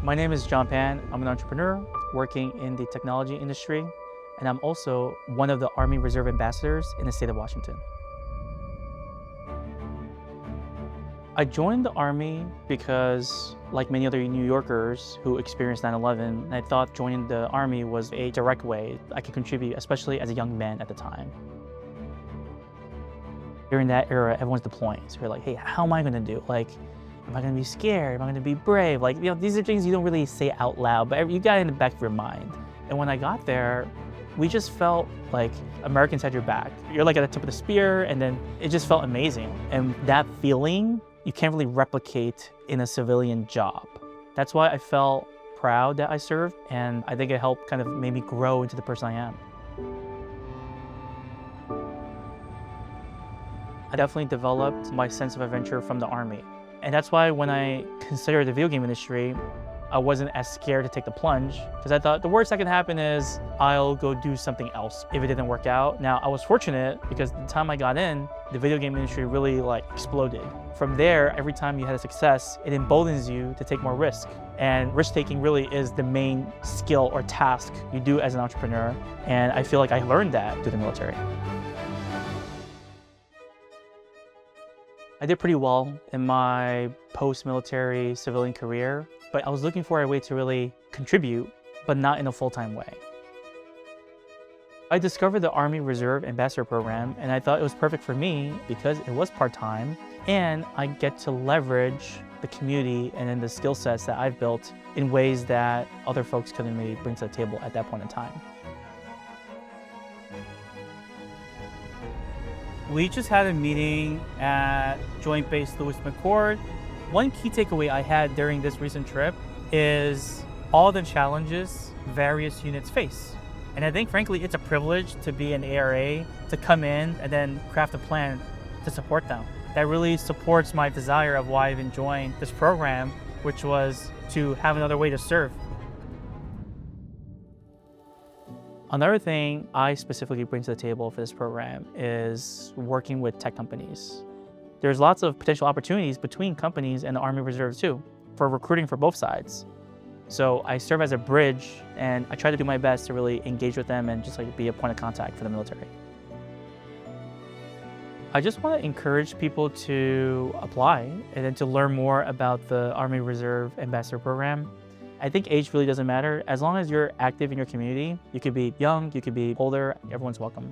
My name is Jon Pan. I'm an entrepreneur working in the technology industry, and I'm also one of the Army Reserve Ambassadors in the state of Washington. I joined the Army because, like many other New Yorkers who experienced 9/11, I thought joining the Army was a direct way I could contribute, especially as a young man at the time. During that era, everyone's deploying. So you're like, hey, how am I gonna do? Like, am I gonna be scared? Am I gonna be brave? Like, these are things you don't really say out loud, but you got it in the back of your mind. And when I got there, we just felt like Americans had your back. You're like at the tip of the spear, and then it just felt amazing. And that feeling, you can't really replicate in a civilian job. That's why I felt proud that I served, and I think it helped kind of made me grow into the person I am. I definitely developed my sense of adventure from the Army. And that's why when I considered the video game industry, I wasn't as scared to take the plunge, because I thought the worst that can happen is I'll go do something else if it didn't work out. Now, I was fortunate because the time I got in, the video game industry really exploded. From there, every time you had a success, it emboldens you to take more risk. And risk-taking really is the main skill or task you do as an entrepreneur. And I feel like I learned that through the military. I did pretty well in my post-military civilian career, but I was looking for a way to really contribute, but not in a full-time way. I discovered the Army Reserve Ambassador Program, and I thought it was perfect for me because it was part-time, and I get to leverage the community and then the skill sets that I've built in ways that other folks couldn't maybe bring to the table at that point in time. We just had a meeting at Joint Base Lewis McChord. One key takeaway I had during this recent trip is all the challenges various units face. And I think, frankly, it's a privilege to be an ARA, to come in and then craft a plan to support them. That really supports my desire of why I've joined this program, which was to have another way to serve. Another thing I specifically bring to the table for this program is working with tech companies. There's lots of potential opportunities between companies and the Army Reserve too, for recruiting for both sides. So I serve as a bridge, and I try to do my best to really engage with them and just be a point of contact for the military. I just want to encourage people to apply and then to learn more about the Army Reserve Ambassador Program. I think age really doesn't matter. As long as you're active in your community, you could be young, you could be older, everyone's welcome.